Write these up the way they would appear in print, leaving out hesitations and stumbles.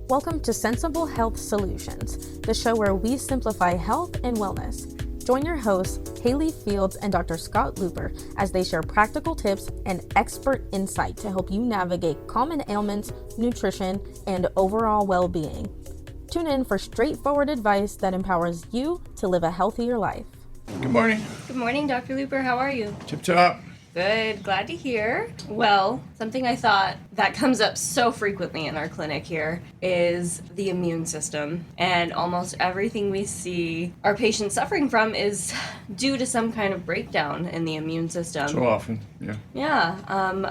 Welcome to Sensible Health Solutions, the show where we simplify health and wellness. Join your hosts, Hallie Fields and Dr. Scott Luper, as they share practical tips and expert insight to help you navigate common ailments, nutrition, and overall well-being. Tune in for straightforward advice that empowers you to live a healthier life. Good morning. Good morning, Dr. Luper. How are you? Tip top. Good. Glad to hear. Well, something I thought that comes up so frequently in our clinic here is the immune system. And almost everything we see our patients suffering from is due to some kind of breakdown in the immune system. So often, yeah. Yeah.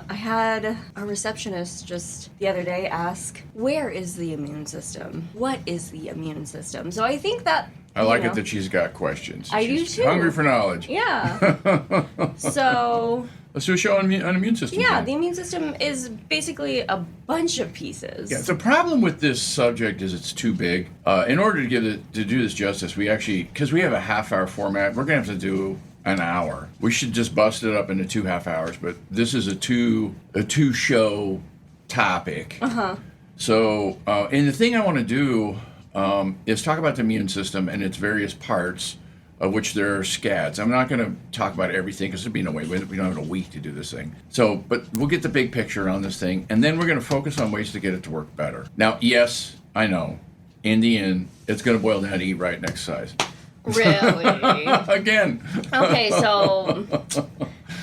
I had a receptionist just the other day ask, where is the immune system? What is the immune system? So I think that I like it that she's got questions. I She's do too. Hungry for knowledge. Yeah. So let's do a show on immune system. yeah, then. the immune system is basically a bunch of pieces. Yeah, the problem with this subject is it's too big. In order to do this justice, we actually, because we have a half-hour format, we're going to have to do an hour. We should just bust it up into 2 half hours, but this is a two show topic. Uh-huh. So, and the thing I want to do is talk about the immune system and its various parts, of which there are scads. I'm not going to talk about everything because there'd be no way. We don't have a week to do this thing. So, but we'll get the big picture on this thing, and then we're going to focus on ways to get it to work better. Now, yes, I know, in the end, it's going to boil down to eat right and exercise. Really? Again. Okay, so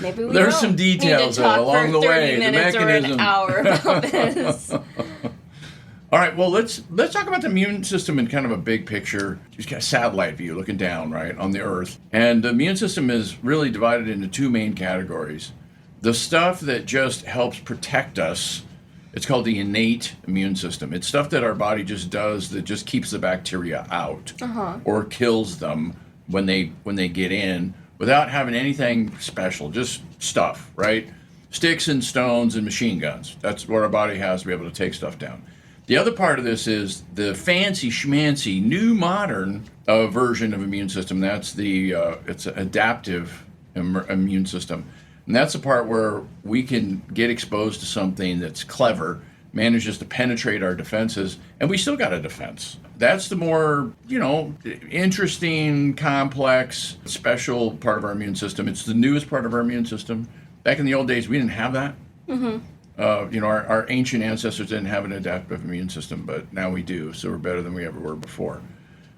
maybe we There's don't some details need to talk along for the 30 way, the minutes or mechanism. an hour about this. All right, well, let's talk about the immune system in kind of a big picture. Just got a satellite view looking down, right, on the Earth. And the immune system is really divided into 2 main categories. The stuff that just helps protect us, it's called the innate immune system. It's stuff that our body just does that just keeps the bacteria out or kills them when they get in without having anything special, just stuff, right? Sticks and stones and machine guns. That's what our body has to be able to take stuff down. The other part of this is the fancy schmancy, new modern version of immune system. That's it's an adaptive immune system. And that's the part where we can get exposed to something that's clever, manages to penetrate our defenses, and we still got a defense. That's the more, interesting, complex, special part of our immune system. It's the newest part of our immune system. Back in the old days, we didn't have that. Mm-hmm. Our ancient ancestors didn't have an adaptive immune system, but now we do, so we're better than we ever were before.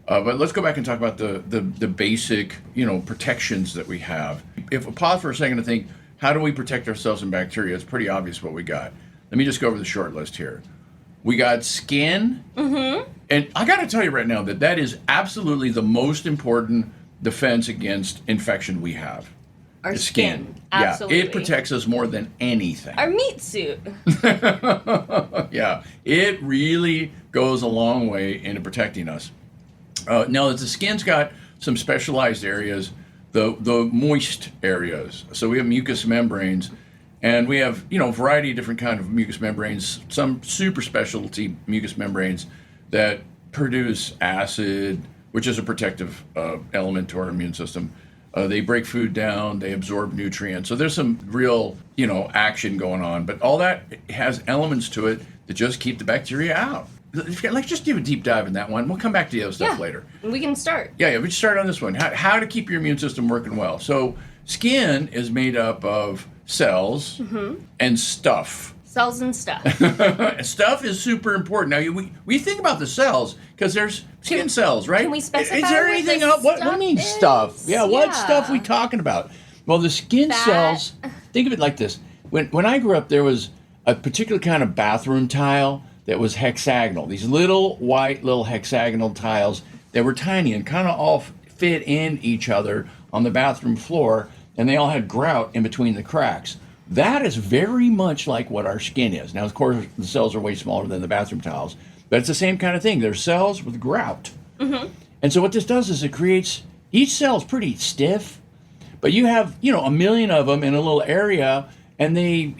But let's go back and talk about the basic, protections that we have. If we pause for a second to think, how do we protect ourselves from bacteria? It's pretty obvious what we got. Let me just go over the short list here. We got skin, and I got to tell you right now that is absolutely the most important defense against infection we have. Our skin. Absolutely. Yeah, it protects us more than anything. Our meat suit. Yeah, it really goes a long way into protecting us. Now, the skin's got some specialized areas, the moist areas. So we have mucous membranes, and we have, a variety of different kind of mucous membranes, some super specialty mucous membranes that produce acid, which is a protective element to our immune system. They break food down, they absorb nutrients. So there's some real, action going on. But all that has elements to it that just keep the bacteria out. Let's just do a deep dive in that one. We'll come back to the other stuff later. We can start. Yeah, we can start on this one. How to keep your immune system working well. So skin is made up of cells and stuff. Cells and stuff. Stuff is super important. Now, we think about the cells because there's skin cells, right? Can we specify Is there what anything the else? What do you mean stuff stuff? is? Yeah, what stuff we talking about? Well, the skin cells, think of it like this. When I grew up, there was a particular kind of bathroom tile that was hexagonal. These little hexagonal tiles that were tiny and kind of all fit in each other on the bathroom floor, and they all had grout in between the cracks. That is very much like what our skin is. Now, of course, the cells are way smaller than the bathroom tiles, but it's the same kind of thing. They're cells with grout. And so what this does is it creates, each cell is pretty stiff, but you have, a million of them in a little area, and they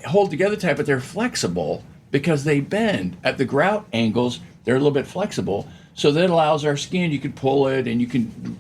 hold together tight, but they're flexible because they bend. At the grout angles, they're a little bit flexible. So that allows our skin, you can pull it and you can,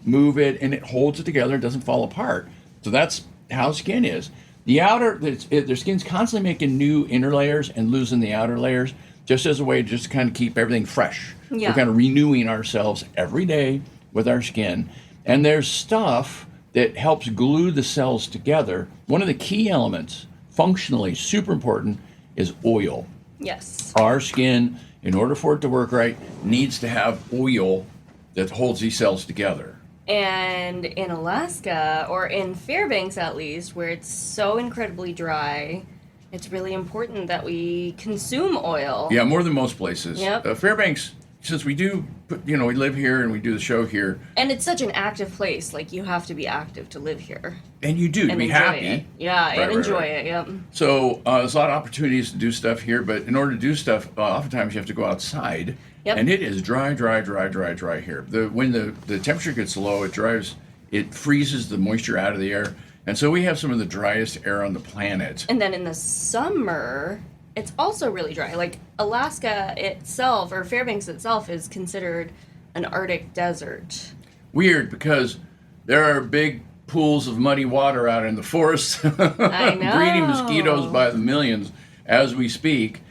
move it, and it holds it together and doesn't fall apart. So that's how skin is. The outer, their skin's constantly making new inner layers and losing the outer layers. just as a way to just kind of keep everything fresh. Yeah. We're kind of renewing ourselves every day with our skin. And there's stuff that helps glue the cells together. One of the key elements, functionally super important, is oil. Yes. Our skin, in order for it to work right, needs to have oil that holds these cells together. And in Alaska, or in Fairbanks at least, where it's so incredibly dry, it's really important that we consume oil. Yeah, more than most places. Yep. Fairbanks, since we do, we live here and we do the show here. And it's such an active place. Like, you have to be active to live here. And you do, to And be enjoy happy. it. Yeah, Right, and enjoy right. it, yep. So there's a lot of opportunities to do stuff here, but in order to do stuff, oftentimes you have to go outside. Yep. And it is dry here. When the temperature gets low, it freezes the moisture out of the air. And so we have some of the driest air on the planet. And then in the summer, it's also really dry. Like, Alaska itself, or Fairbanks itself, is considered an Arctic desert. Weird, because there are big pools of muddy water out in the forest I know. breeding mosquitoes by the millions as we speak.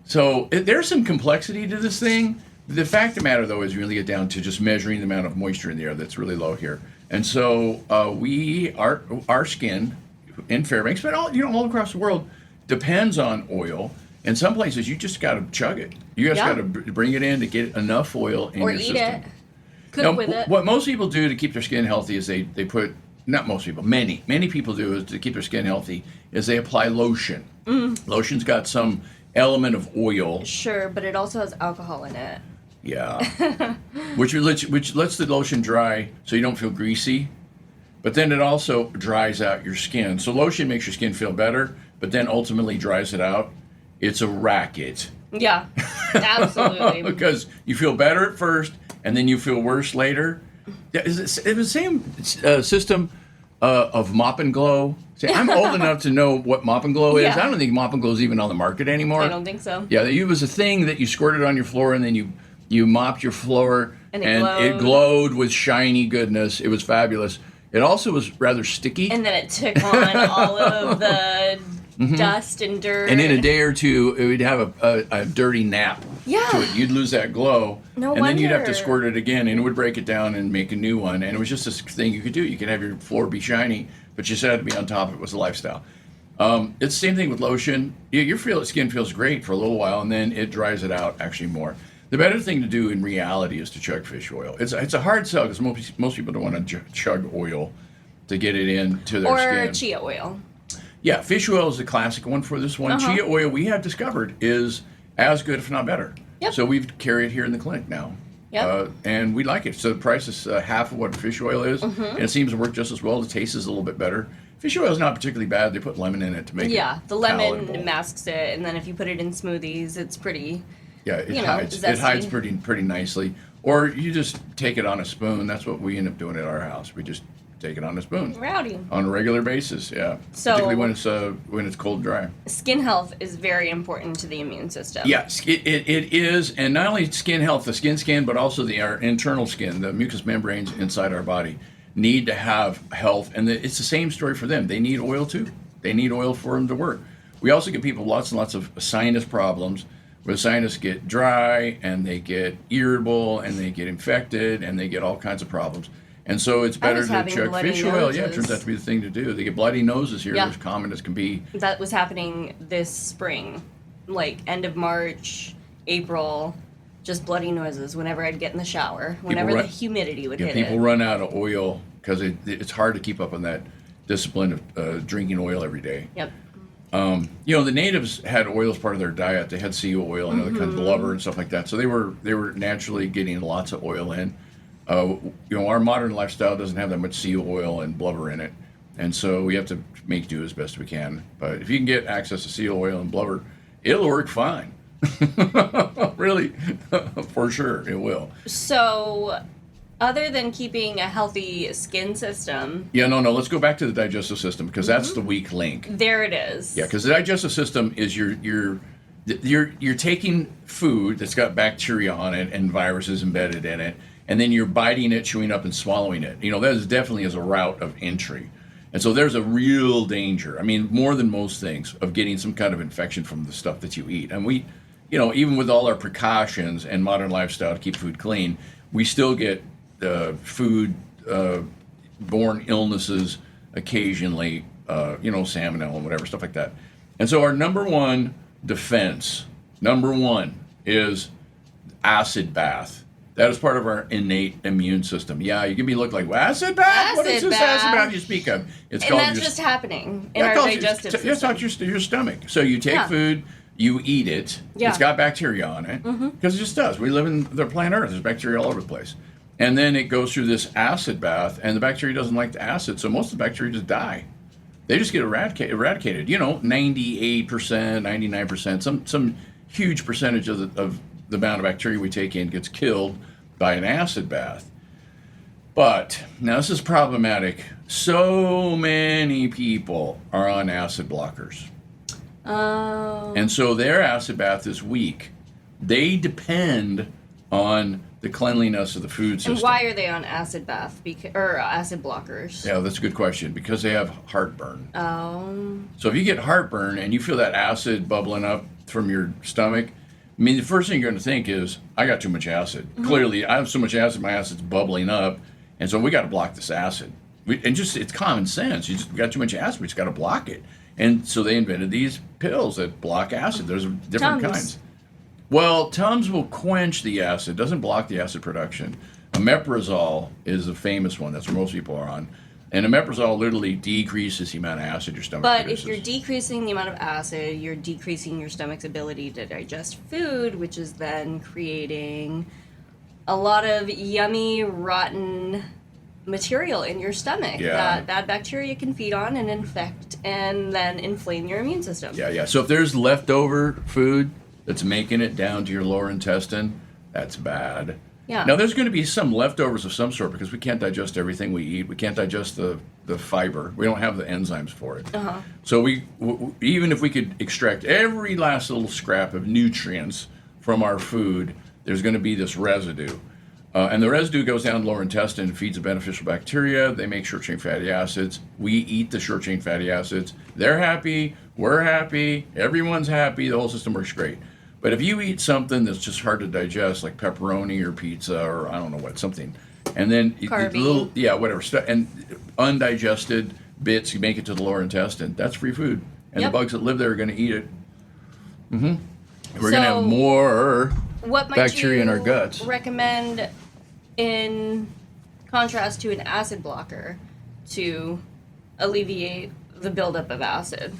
So there's some complexity to this thing. The fact of the matter, though, is you really get down to just measuring the amount of moisture in the air that's really low here. And so our skin in Fairbanks, but all across the world, depends on oil. In some places, you just got to chug it. You just got to bring it in to get enough oil in Or your eat system. it. Cook Now, with it. what most people do to keep their skin healthy is they put, not most people, many people do is to keep their skin healthy is they apply lotion. Lotion's got some element of oil. Sure, but it also has alcohol in it. Yeah. which lets the lotion dry so you don't feel greasy. But then it also dries out your skin. So lotion makes your skin feel better, but then ultimately dries it out. It's a racket. Yeah, absolutely. Because you feel better at first, and then you feel worse later. Yeah, it's the same system of Mop and Glow. See, I'm old enough to know what Mop and Glow is. Yeah. I don't think Mop and Glow is even on the market anymore. I don't think so. Yeah, it was a thing that you squirted on your floor, and then you mopped your floor, And it glowed with shiny goodness. It was fabulous. It also was rather sticky. And then it took on all of the dust and dirt. And in a day or two, it would have a dirty nap to it. You'd lose that glow. No and then you'd have to wonder. squirt it again, and it would break it down and make a new one. And it was just this thing you could do. You could have your floor be shiny, but you still had to be on top of it. It was a lifestyle. It's the same thing with lotion. Your skin feels great for a little while, and then it dries it out actually more. The better thing to do in reality is to chug fish oil. It's a hard sell because most people don't want to chug oil to get it into their skin. Or chia oil. Yeah, fish oil is the classic one for this one. Chia oil, we have discovered, is as good, if not better. Yep. So we've carried it here in the clinic now. Yep. And we like it. So the price is half of what fish oil is, and it seems to work just as well. The taste is a little bit better. Fish oil is not particularly bad. They put lemon in it to make it The lemon palatable. masks it, and then if you put it in smoothies, it's pretty... Yeah, it you know, hides. It hides zesty. pretty nicely. Or you just take it on a spoon. That's what we end up doing at our house. We just take it on a spoon Rowdy. on a regular basis. Yeah, So- particularly when it's cold and dry. Skin health is very important to the immune system. Yes, it is, and not only skin health, the skin, but also our internal skin, the mucous membranes inside our body, need to have health, and it's the same story for them. They need oil too. They need oil for them to work. We also give people lots and lots of sinus problems, where the sinus get dry, and they get irritable, and they get infected, and they get all kinds of problems. And so it's better was to having chug bloody fish oil. Yeah, it noses. turns out to be the thing to do. They get bloody noses here, Yeah. as common as can be. That was happening this spring, like end of March, April, just bloody noises whenever I'd get in the shower, whenever the humidity would hit People it. run out of oil because it's hard to keep up on that discipline of drinking oil every day. Yep. The natives had oil as part of their diet. They had seal oil and other kinds of blubber and stuff like that. So they were naturally getting lots of oil in. Our modern lifestyle doesn't have that much seal oil and blubber in it, and so we have to make do as best we can. But if you can get access to seal oil and blubber, it'll work fine. Really, for sure, it will. So, other than keeping a healthy skin system, Yeah, no. Let's go back to the digestive system because that's the weak link. there it is. Yeah, because the digestive system is you're taking food that's got bacteria on it and viruses embedded in it, and then you're biting it, chewing up, and swallowing it. That is definitely is a route of entry. And so there's a real danger, more than most things, of getting some kind of infection from the stuff that you eat. And even with all our precautions and modern lifestyle to keep food clean, we still get food borne illnesses occasionally, salmonella and whatever, stuff like that. And so our number one defense, is acid bath. That is part of our innate immune system. Yeah, you can be looked like, well, acid bath? What is this acid bath you speak of? It's called that's just happening in our digestive system. It's not your stomach. So you take food, you eat it. Yeah. It's got bacteria on it. Because it just does. We live in the planet Earth. There's bacteria all over the place. And then it goes through this acid bath, and the bacteria doesn't like the acid, so most of the bacteria just die. They just get eradicated. 98%, 99%, some huge percentage of the amount of bacteria we take in gets killed by an acid bath. But now this is problematic. So many people are on acid blockers. Oh. And so their acid bath is weak. They depend on the cleanliness of the food system. And why are they on acid bath or acid blockers? Yeah, that's a good question. Because they have heartburn. Oh. So if you get heartburn and you feel that acid bubbling up from your stomach, the first thing you're going to think is, I got too much acid. Clearly, I have so much acid, my acid's bubbling up, and so we got to block this acid. It's common sense. You just got too much acid, we just got to block it. And so they invented these pills that block acid. There's different kinds. Well, Tums will quench the acid, doesn't block the acid production. Omeprazole is the famous one. That's what most people are on. And omeprazole literally decreases the amount of acid your stomach produces. But if you're decreasing the amount of acid, you're decreasing your stomach's ability to digest food, which is then creating a lot of yummy, rotten material in your stomach that bad bacteria can feed on and infect and then inflame your immune system. Yeah. So if there's leftover food that's making it down to your lower intestine, that's bad. Yeah. Now, there's going to be some leftovers of some sort because we can't digest everything we eat. We can't digest the fiber. We don't have the enzymes for it. So even if we could extract every last little scrap of nutrients from our food, there's going to be this residue. And the residue goes down the lower intestine and feeds the beneficial bacteria. They make short-chain fatty acids. We eat the short-chain fatty acids. They're happy. We're happy. Everyone's happy. The whole system works great. But if you eat something that's just hard to digest, like pepperoni or pizza or I don't know what, something, and then whatever stuff, and undigested bits, you make it to the lower intestine, that's free food. And the bugs that live there are going to eat it. We're going to have more bacteria in our guts. What might you recommend in contrast to an acid blocker to alleviate the buildup of acid?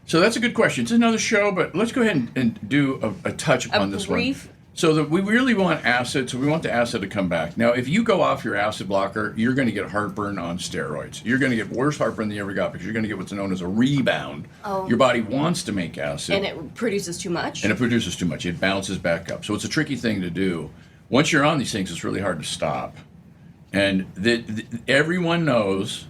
So that's a good question. It's another show, but let's go ahead and do a touch upon this one. So that we really want acid, so we want the acid to come back. Now, if you go off your acid blocker, you're going to get heartburn on steroids. You're going to get worse heartburn than you ever got because you're going to get what's known as a rebound. Oh. Your body wants to make acid. And it produces too much? It bounces back up. So it's a tricky thing to do. Once you're on these things, it's really hard to stop. And everyone knows,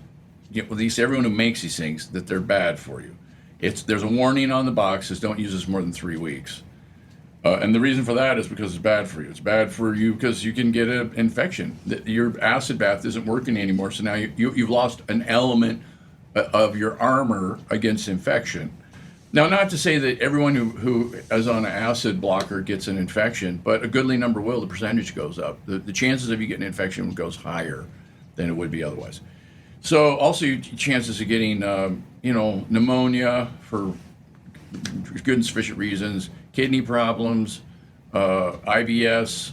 at least everyone who makes these things, that they're bad for you. There's a warning on the box that don't use this more than 3 weeks. And the reason for that is because it's bad for you. It's bad for you because you can get an infection. Your acid bath isn't working anymore, so now you've lost an element of your armor against infection. Now, not to say that everyone who is on an acid blocker gets an infection, but a goodly number will. The percentage goes up. The chances of you getting an infection goes higher than it would be otherwise. So also your chances of getting pneumonia for good and sufficient reasons, kidney problems, IBS,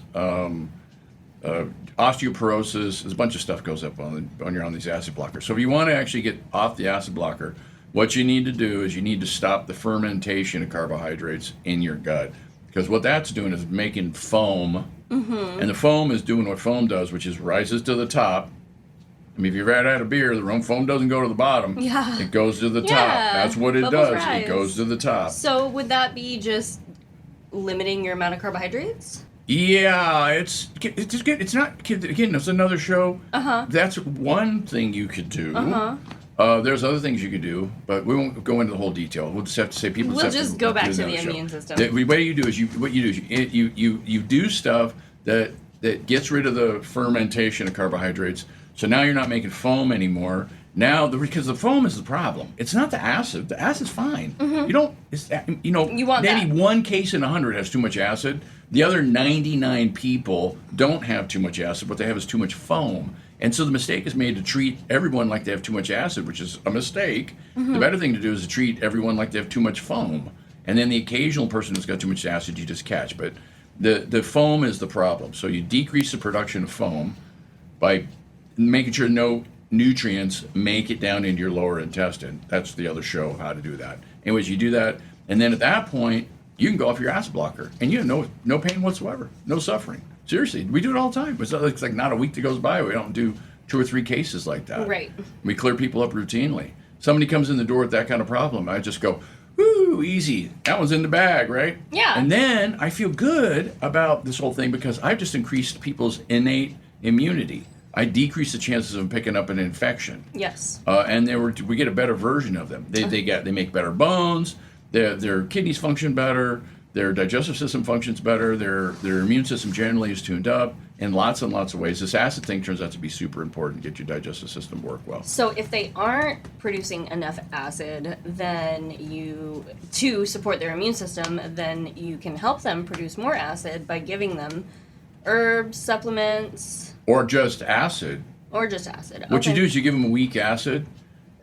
osteoporosis, there's a bunch of stuff goes up when you're on these acid blockers. So if you want to actually get off the acid blocker, what you need to do is you need to stop the fermentation of carbohydrates in your gut. Because what that's doing is making foam, and the foam is doing what foam does, which is rises to the top. I mean, if you've ever had a beer, the foam doesn't go to the bottom. Yeah. It goes to the top. That's what it does. Rise. It goes to the top. So would that be just limiting your amount of carbohydrates? Yeah, it's good. It's not, again, it's another show. That's one thing you could do. There's other things you could do, but we won't go into the whole detail. We'll just have to say people. We'll just go back to the immune system. The way you do is you do stuff that gets rid of the fermentation of carbohydrates. So now you're not making foam anymore, Now, because the foam is the problem. It's not the acid. The acid's fine. You don't, You want maybe that. one case in 100 has too much acid. The other 99 people don't have too much acid. What they have is too much foam. And so the mistake is made to treat everyone like they have too much acid, which is a mistake. The better thing to do is to treat everyone like they have too much foam. And then the occasional person who's got too much acid, you just catch. But the foam is the problem. So you decrease the production of foam by making sure no nutrients make it down into your lower intestine. That's the other show, how to do that. Anyways, you do that, and then at that point, you can go off your acid blocker, and you have no pain whatsoever, no suffering. Seriously, we do it all the time. It's like not a week that goes by we don't do 2 or 3 cases like that. Right. We clear people up routinely. Somebody comes in the door with that kind of problem, I just go, whoo, easy. That one's in the bag, right? Yeah. And then I feel good about this whole thing because I've just increased people's innate immunity. I decrease the chances of them picking up an infection. Yes. And we get a better version of them. They make better bones. Their kidneys function better. Their digestive system functions better. Their immune system generally is tuned up in lots and lots of ways. This acid thing turns out to be super important to get your digestive system to work well. So if they aren't producing enough acid, then to support their immune system, then you can help them produce more acid by giving them herbs, supplements, Or just acid. or just acid. What you Okay. do is you give them a weak acid,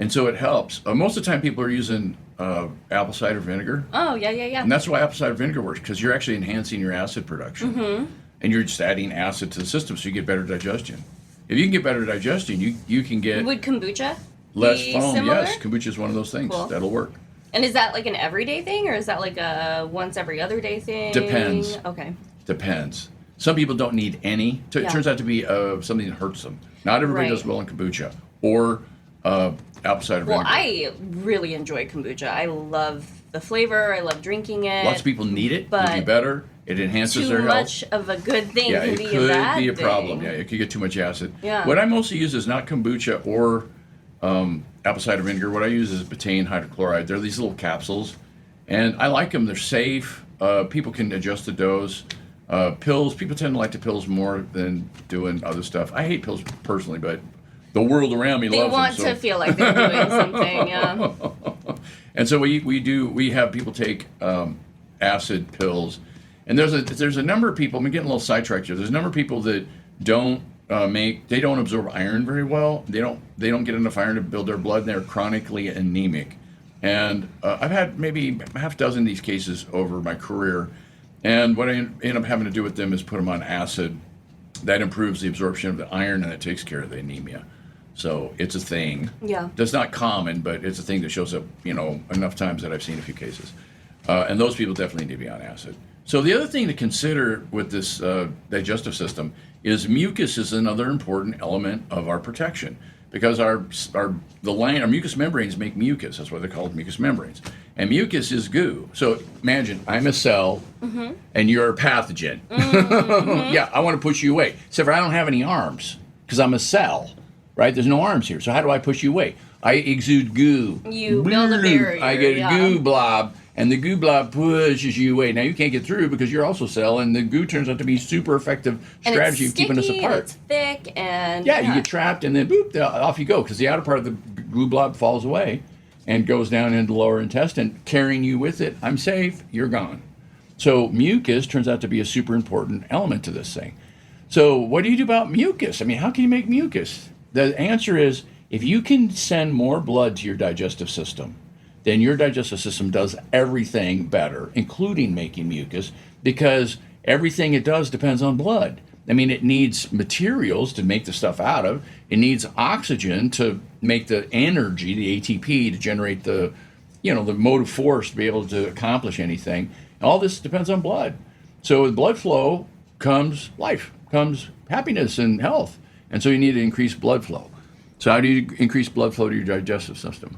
and so it helps. Most of the time people are using apple cider vinegar. Oh, yeah. And that's why apple cider vinegar works, because you're actually enhancing your acid production. And you're just adding acid to the system so you get better digestion. If you can get better digestion, you can get Would kombucha less be foam. similar? Yes, kombucha is one of those things. Cool. That'll work. And is that like an everyday thing, or is that like a once every other day thing? Depends. Okay. Depends. Some people don't need any. It Yeah. turns out to be something that hurts them. Not everybody Right. does well in kombucha or apple cider Well, vinegar. I really enjoy kombucha. I love the flavor. I love drinking it. Lots of people need it. But It'd be better. It enhances Too their health. much of a good thing Yeah, can it be a could bad be a thing. problem. Yeah, it could get too much acid. Yeah. What I mostly use is not kombucha or apple cider vinegar. What I use is betaine hydrochloride. They're these little capsules, and I like them. They're safe. People can adjust the dose. Pills, people tend to like the pills more than doing other stuff. I hate pills personally, but the world around me They loves want them. So. to feel like they're doing something, yeah. And so we have people take acid pills, and there's a number of people. I'm getting a little sidetracked here. There's a number of people that don't they don't absorb iron very well. They don't get enough iron to build their blood, and they're chronically anemic. And I've had maybe half a dozen of these cases over my career. And what I end up having to do with them is put them on acid. That improves the absorption of the iron, and it takes care of the anemia. So it's a thing. Yeah. That's not common, but it's a thing that shows up, enough times that I've seen a few cases. And those people definitely need to be on acid. So the other thing to consider with this digestive system is mucus is another important element of our protection, because our mucous membranes make mucus. That's why they're called mucous membranes. And mucus is goo. So imagine I'm a cell, and you're a pathogen. Yeah, I want to push you away. Except for I don't have any arms, because I'm a cell, right? There's no arms here. So how do I push you away? I exude goo. You build a barrier, I get a yeah. goo blob, and the goo blob pushes you away. Now you can't get through because you're also a cell, and the goo turns out to be super effective And strategy it's of keeping us sticky, apart. and it's thick, and Yeah, you get trapped, and then boop, off you go, because the outer part of the glue blob falls away and goes down into the lower intestine, carrying you with it. I'm safe, you're gone. So mucus turns out to be a super important element to this thing. So what do you do about mucus? I mean, how can you make mucus? The answer is, if you can send more blood to your digestive system, then your digestive system does everything better, including making mucus, because everything it does depends on blood. I mean, it needs materials to make the stuff out of. It needs oxygen to make the energy, the ATP, to generate the motive force to be able to accomplish anything. All this depends on blood. So with blood flow comes life, comes happiness and health. And so you need to increase blood flow. So how do you increase blood flow to your digestive system?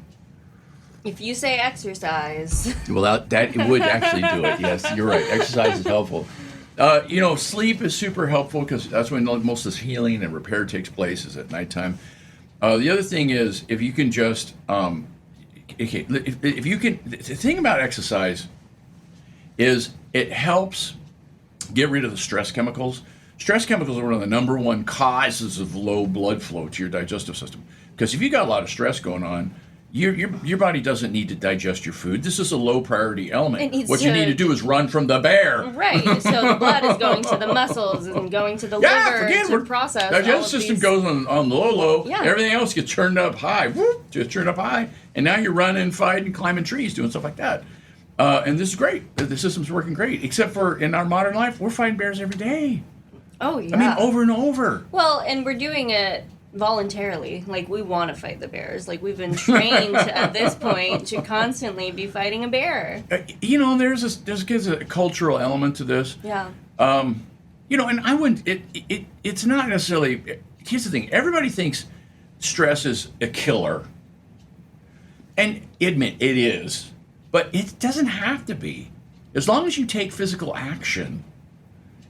if you say exercise. Well, that would actually do it. Yes, you're right. Exercise is helpful. Sleep is super helpful because that's when most of this healing and repair takes place, is at nighttime. The other thing is, if you can just, if you can, the thing about exercise is it helps get rid of the stress chemicals. Stress chemicals are one of the number one causes of low blood flow to your digestive system. Because if you got a lot of stress going on, your body doesn't need to digest your food. This is a low priority element. What you need to do is run from the bear. Right. So the blood is going to the muscles and going to the liver to process. Digestive system goes on low. Yeah. Everything else gets turned up high. Whoop, just turned up high. And now you're running, fighting, climbing trees, doing stuff like that. And this is great. The system's working great. Except for in our modern life, we're fighting bears every day. Oh, yeah. I mean, over and over. Well, and we're doing it voluntarily. Like, we want to fight the bears. Like, we've been trained at this point to constantly be fighting a bear. There's a cultural element to this. Yeah. And I wouldn't. It's not necessarily. Here's the thing. Everybody thinks stress is a killer, and admit it is, but it doesn't have to be. As long as you take physical action,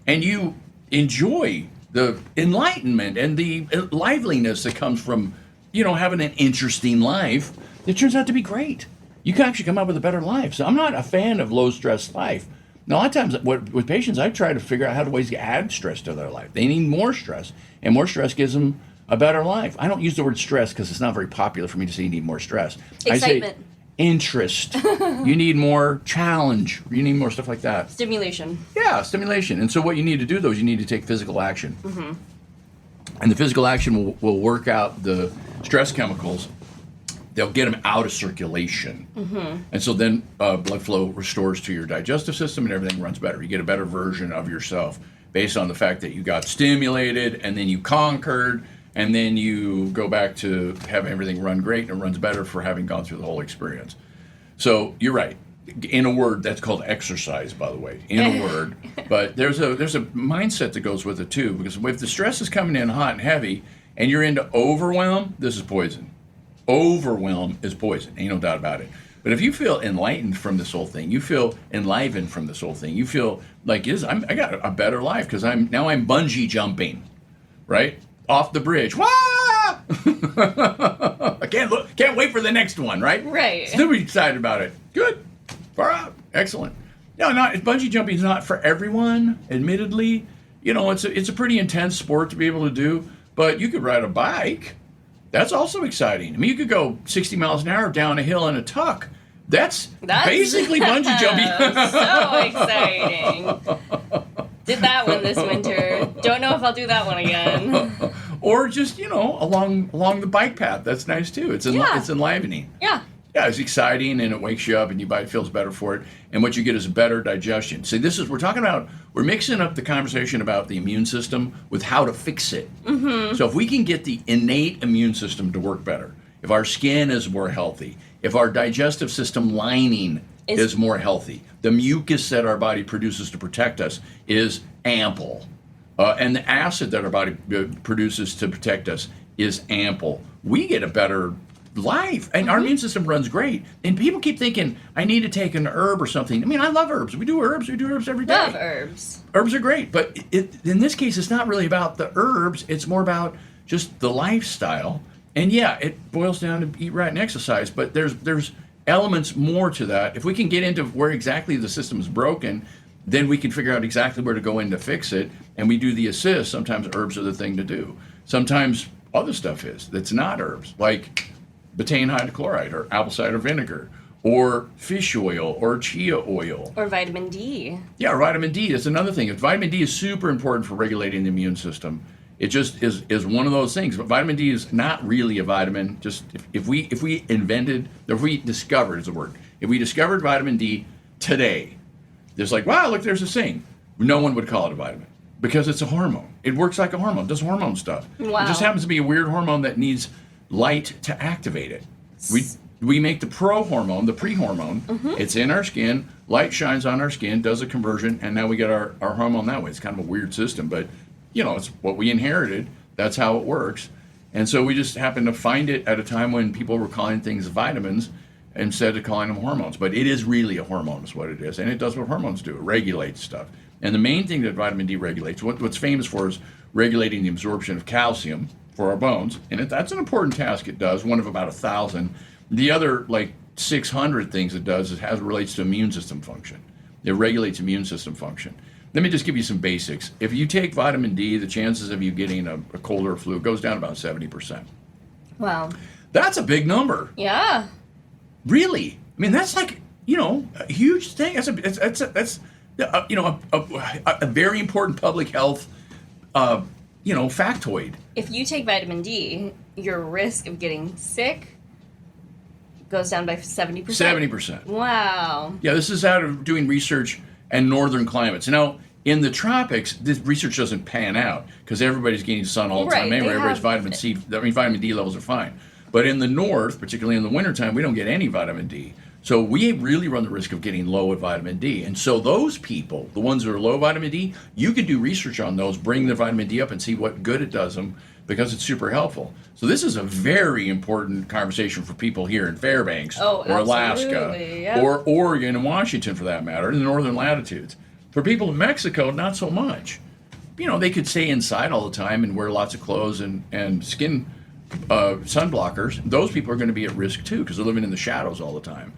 and you enjoy the enlightenment and the liveliness that comes from, having an interesting life, it turns out to be great. You can actually come up with a better life. So I'm not a fan of low stress life. Now, a lot of times with patients, I try to figure out how to ways to add stress to their life. They need more stress, and more stress gives them a better life. I don't use the word stress because it's not very popular for me to say you need more stress. Excitement. I say interest. You need more challenge. You need more stuff like that. Stimulation. Yeah, stimulation. And so what you need to do, though, is you need to take physical action. Mm-hmm. And the physical action will work out the stress chemicals. They'll get them out of circulation. Mm-hmm. And so then blood flow restores to your digestive system and everything runs better. You get a better version of yourself based on the fact that you got stimulated and then you conquered and then you go back to have everything run great and it runs better for having gone through the whole experience. So you're right. In a word, that's called exercise, by the way, in a word. But there's a mindset that goes with it, too, because if the stress is coming in hot and heavy and you're into overwhelm, this is poison. Overwhelm is poison, ain't no doubt about it. But if you feel enlightened from this whole thing, you feel enlivened from this whole thing, you feel like I got a better life because I'm bungee jumping, right? Off the bridge. Wah! I can't wait for the next one, right? Right. Still be excited about it. Good. Far out. Excellent. No, bungee jumping is not for everyone, admittedly. It's a pretty intense sport to be able to do, but you could ride a bike. That's also exciting. I mean, you could go 60 miles an hour down a hill in a tuck. That's basically bungee jumping. So exciting. Did that one this winter. Don't know if I'll do that one again. Or just, along the bike path. That's nice, too. It's enlivening. Yeah. Yeah, it's exciting, and it wakes you up, and your body feels better for it. And what you get is better digestion. See, we're mixing up the conversation about the immune system with how to fix it. Mm-hmm. So if we can get the innate immune system to work better, if our skin is more healthy, if our digestive system lining is more healthy, the mucus that our body produces to protect us is ample, and the acid that our body produces to protect us is ample, we get a better life, and our immune system runs great. And people keep thinking, I need to take an herb or something. I mean, I love herbs. We do herbs every day. Love herbs. Herbs are great, but in this case, it's not really about the herbs. It's more about just the lifestyle. And yeah, it boils down to eat right and exercise, but there's elements more to that. If we can get into where exactly the system is broken, then we can figure out exactly where to go in to fix it, and we do the assist. Sometimes herbs are the thing to do. Sometimes other stuff that's not herbs, like betaine hydrochloride or apple cider vinegar or fish oil or chia oil. Or vitamin D. Yeah, vitamin D is another thing. Vitamin D is super important for regulating the immune system. It just is one of those things. But vitamin D is not really a vitamin. Just if we discovered vitamin D today, there's like, wow, look, there's this thing. No one would call it a vitamin because it's a hormone. It works like a hormone. It does hormone stuff. Wow. It just happens to be a weird hormone that needs light to activate it. We make the pro-hormone, the pre-hormone. Mm-hmm. It's in our skin. Light shines on our skin, does a conversion, and now we get our hormone that way. It's kind of a weird system, but it's what we inherited. That's how it works. And so we just happened to find it at a time when people were calling things vitamins instead of calling them hormones. But it is really a hormone is what it is, and it does what hormones do. It regulates stuff. And the main thing that vitamin D regulates, what's famous for is regulating the absorption of calcium for our bones, and that's an important task it does, one of about 1,000. The other, 600 things it does relates to immune system function. It regulates immune system function. Let me just give you some basics. If you take vitamin D, the chances of you getting a cold or a flu goes down about 70%. Wow. That's a big number. Yeah. Really? I mean, that's like, a huge thing. That's a very important public health, factoid. If you take vitamin D, your risk of getting sick goes down by 70%. 70%. Wow. Yeah, this is out of doing research in northern climates. Now, in the tropics, this research doesn't pan out because everybody's getting sun all the time. Anyway, everybody's vitamin D levels are fine. But in the north, particularly in the wintertime, we don't get any vitamin D. So we really run the risk of getting low with vitamin D. And so those people, the ones that are low vitamin D, you can do research on those, bring their vitamin D up and see what good it does them because it's super helpful. So this is a very important conversation for people here in Fairbanks or Alaska or Oregon and Washington for that matter, in the northern latitudes. For people in Mexico, not so much. They could stay inside all the time and wear lots of clothes and skin sun blockers. Those people are going to be at risk too because they're living in the shadows all the time.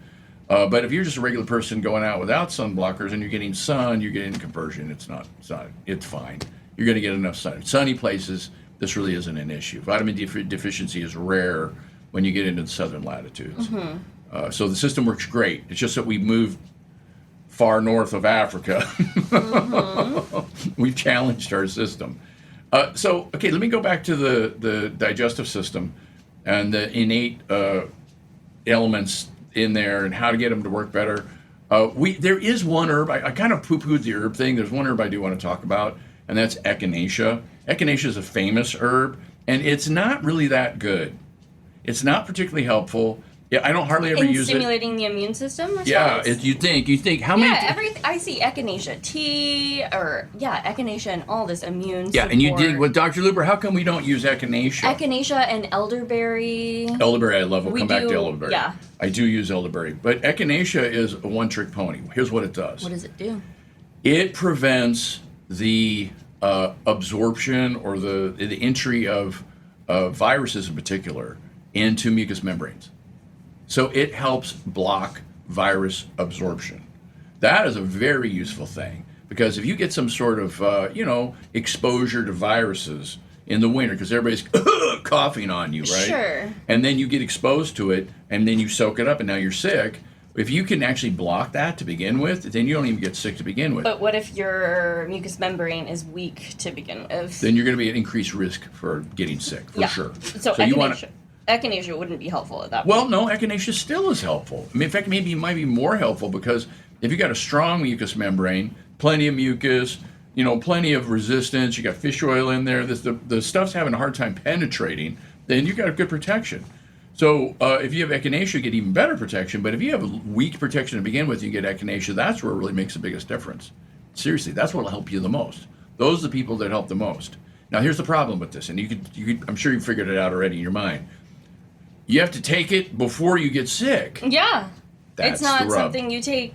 But if you're just a regular person going out without sun blockers and you're getting sun, you're getting conversion. It's fine. You're going to get enough sun. Sunny places, this really isn't an issue. Vitamin D deficiency is rare when you get into the southern latitudes. Mm-hmm. So the system works great. It's just that we moved far north of Africa. Mm-hmm. We've challenged our system. Let me go back to the digestive system and the innate elements in there and how to get them to work better. There is one herb, I kind of poo-pooed the herb thing. There's one herb I do want to talk about, and that's echinacea. Echinacea is a famous herb, and it's not really that good. It's not particularly helpful. Yeah, I don't hardly ever use it. Stimulating the immune system response? Yeah, you think how many... Yeah, I see echinacea tea, echinacea and all this immune support. Yeah, and you did with Dr. Luper, how come we don't use echinacea? Echinacea and elderberry. Elderberry, I love. We'll come back to elderberry. Yeah. I do use elderberry. But echinacea is a one-trick pony. Here's what it does. What does it do? It prevents the absorption or the entry of viruses in particular into mucous membranes. So it helps block virus absorption. That is a very useful thing because if you get some sort of, exposure to viruses in the winter, because everybody's coughing on you, right? Sure. And then you get exposed to it and then you soak it up and now you're sick. If you can actually block that to begin with, then you don't even get sick to begin with. But what if your mucous membrane is weak to begin with? Then you're going to be at increased risk for getting sick, for sure. So echinacea wouldn't be helpful at that point. Well, no, echinacea still is helpful. I mean, in fact, maybe it might be more helpful because if you got a strong mucous membrane, plenty of mucus, plenty of resistance, you got fish oil in there, the stuff's having a hard time penetrating, then you got a good protection. So if you have echinacea, you get even better protection. But if you have a weak protection to begin with, you get echinacea, that's where it really makes the biggest difference. Seriously, that's what will help you the most. Those are the people that help the most. Now, here's the problem with this, and you could I'm sure you figured it out already in your mind. You have to take it before you get sick. Yeah. That's it's not the rub. something you take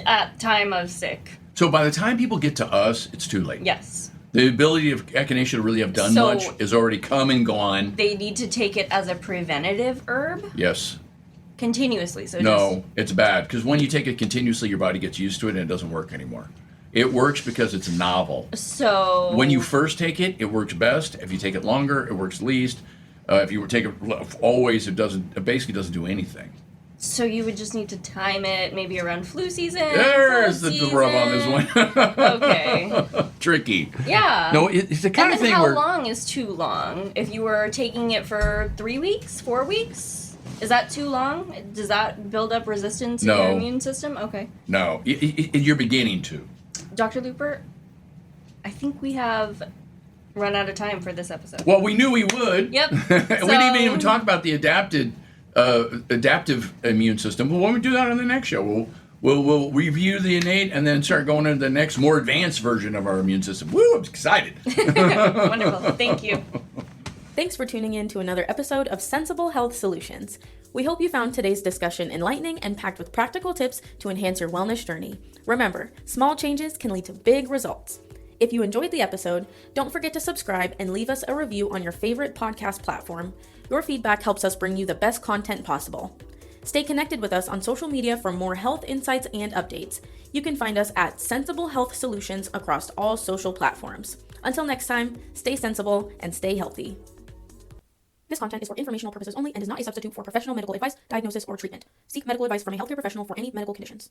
at time of sick. So by the time people get to us, it's too late. Yes. The ability of echinacea to really have done much is already come and gone. They need to take it as a preventative herb? Yes. Continuously. It's bad, because when you take it continuously, your body gets used to it and it doesn't work anymore. It works because it's novel. So when you first take it, it works best. If you take it longer, it works least. If you take it always, it basically doesn't do anything. So you would just need to time it maybe around flu season? There's the rub on this one. Okay. Tricky. Yeah. No, it's the kind of thing how where... long is too long? If you were taking it for 3 weeks, 4 weeks? Is that too long? Does that build up resistance in your immune system? Okay. No, you're beginning to. Dr. Luper, I think we have run out of time for this episode. Well, we knew we would. Yep. We didn't even talk about the adaptive immune system. Well, when we do that on the next show, we'll review the innate and then start going into the next more advanced version of our immune system. Woo, I'm excited. Wonderful. Thank you. Thanks for tuning in to another episode of Sensible Health Solutions. We hope you found today's discussion enlightening and packed with practical tips to enhance your wellness journey. Remember, small changes can lead to big results. If you enjoyed the episode, don't forget to subscribe and leave us a review on your favorite podcast platform. Your feedback helps us bring you the best content possible. Stay connected with us on social media for more health insights and updates. You can find us at Sensible Health Solutions across all social platforms. Until next time, stay sensible and stay healthy. This content is for informational purposes only and is not a substitute for professional medical advice, diagnosis, or treatment. Seek medical advice from a healthcare professional for any medical conditions.